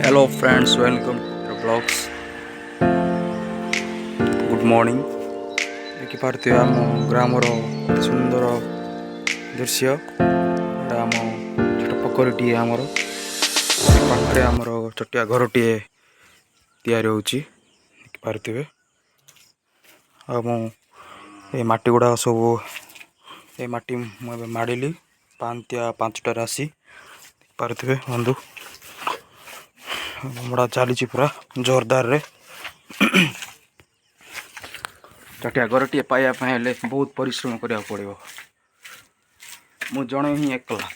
Hello friends, welcome to the vlogs. Good morning. ଦେଖିପାରୁଥିବେ ଆମ ଗ୍ରାମର ଅତି ସୁନ୍ଦର ଦୃଶ୍ୟ। ଏଇଟା ଆମ ଛୋଟ ପୋଖରୀଟିଏ ଆମର ପାଖରେ ଆମର ଛୋଟିଆ ଘରଟିଏ ତିଆରି ହେଉଛି ଦେଖିପାରୁଥିବେ। ଆଉ ମୁଁ ଏ ମାଟି ଗୁଡ଼ାକ ସବୁ ଏ ମାଟି ମୁଁ ଏବେ ମାଡ଼ିଲି ପାନ୍ତିଆ 5ଟାରେ ଆସି ଦେଖିପାରୁଥିବେ ବନ୍ଧୁ। କାମଟା ଚାଲିଛି ପୁରା ଜୋରଦାରରେ। ଛୋଟିଆ ଘରଟିଏ ପାଇବା ପାଇଁ ହେଲେ ବହୁତ ପରିଶ୍ରମ କରିବାକୁ ପଡ଼ିବ। ମୁଁ ଜଣେ ହିଁ ଏକଲା,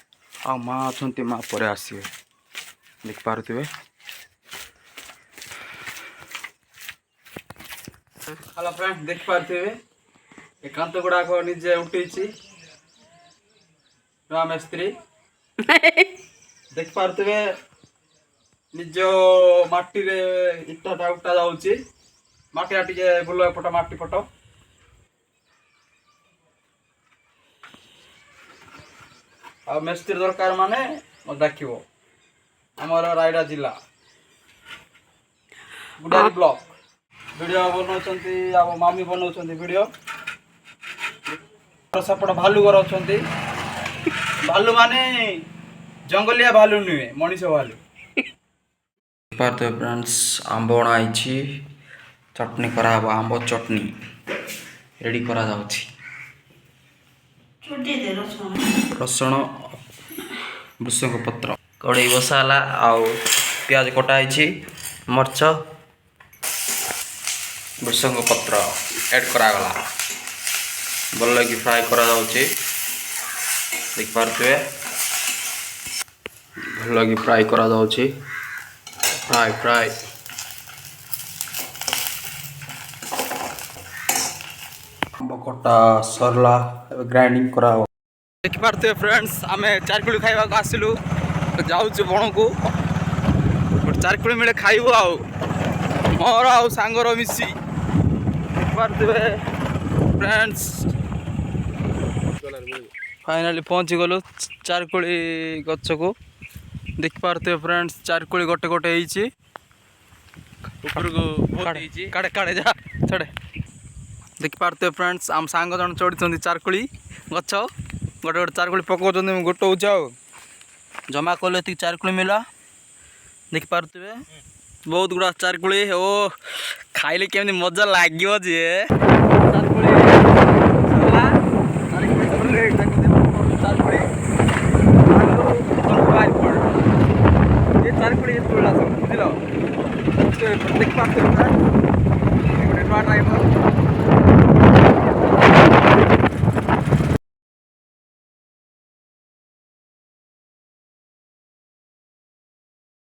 ଆଉ ମା ଅଛନ୍ତି, ମା ପରେ ଆସିବେ ଦେଖିପାରୁଥିବେ। ହ୍ୟାଲୋ ଫ୍ରେଣ୍ଡ, ଦେଖିପାରୁଥିବେ ଏ କାନ୍ଥ ଗୁଡ଼ାକ ନିଜେ ଉଠେଇଛି ନୂଆ ମିସ୍ତ୍ରୀ। ଦେଖିପାରୁଥିବେ ନିଜ ମାଟିରେ ଇଟାଟା ଉଠା ଯାଉଛି। ମାଟିଟା ଟିକେ ଭଲ ଏପଟ ମାଟି ପଟ। ଆଉ ମିସ୍ତ୍ରୀ ଦରକାର ମାନେ ମୋତେ ଡାକିବ। ଆମର ରାୟଗଡ଼ା ଜିଲ୍ଲା ଗୁଡ଼ାରୀ ବ୍ଲକ। ଭିଡ଼ିଓ ବନାଉଛନ୍ତି, ଆମ ମାମି ବନାଉଛନ୍ତି ଭିଡ଼ିଓ। ସେପଟ ଭାଲୁଘର ଅଛନ୍ତି। ଭାଲୁ ମାନେ ଜଙ୍ଗଲିଆ ଭାଲୁ ନୁହେଁ, ମଣିଷ ଭାଲୁ। ଫ୍ରେଣ୍ଡସ୍, ଆମ୍ବ ଅଣା ହେଇଛି, ଚଟଣି କରାହବ। ଆମ୍ବ ଚଟଣି ରେଡ଼ି କରାଯାଉଛି। ରସୁଣ, ଭୃଷଙ୍ଗ ପତ୍ର, କଡ଼େଇ ବସା ହେଲା, ଆଉ ପିଆଜ କଟା ହେଇଛି, ମରିଚ, ଭୃଷଙ୍ଗ ପତ୍ର ଆଡ଼୍ କରାଗଲା। ଭଲକି ଫ୍ରାଏ କରାଯାଉଛି ଦେଖିପାରୁଥିବେ। ଭଲକି ଫ୍ରାଏ କରାଯାଉଛି। ଫ୍ରାଏ ଆମ୍ବ କଟା ସରିଲା, ଏବେ ଗ୍ରାଇଣ୍ଡିଙ୍ଗ କରାହବ। ଦେଖିପାରୁଥିବେ ଫ୍ରେଣ୍ଡସ୍, ଆମେ ଚାରକୁଳି ଖାଇବାକୁ ଆସିଲୁ, ଯାଉଛୁ ବଣକୁ। ଗୋଟେ ଚାରକୁଳି ମିଳେ ଖାଇବୁ ଆଉ ମୋର ଆଉ ସାଙ୍ଗର ମିଶି। ଦେଖିପାରୁଥିବେ ଫ୍ରେଣ୍ଡସ୍, ଫାଇନାଲି ପହଞ୍ଚିଗଲୁ ଚାରକୁଳି ଗଛକୁ। ଦେଖିପାରୁଥିବେ ଫ୍ରେଣ୍ଡସ୍, ଚାରକୁଳି ଗୋଟେ ଗୋଟେ ହେଇଛି ଉପରକୁ କାଡ଼େ ଯା ଛଡ଼େ। ଦେଖିପାରୁଥିବେ ଫ୍ରେଣ୍ଡସ୍, ଆମ ସାଙ୍ଗ ଜଣେ ଚଢ଼ିଛନ୍ତି ଚାରକୁଳି ଗଛ। ଗୋଟେ ଗୋଟେ ଚାରକୁଳି ପକାଉଛନ୍ତି, ମୁଁ ଗୋଟଉଛି। ଆଉ ଜମା କଲେ ଏତିକି ଚାରକୁଳି ମିଳିଲା। ଦେଖିପାରୁଥିବେ ବହୁତ ଗୁଡ଼ା ଚାରକୁଳି। ଓ ଖାଇଲେ କେମିତି ମଜା ଲାଗିବ ଯେ। ଚାରକୁଳି ବୁଝିଲ। ଦେଖିପାରୁଥିବେ ଗୋଟେ ନୂଆ ଡ୍ରାଇଭର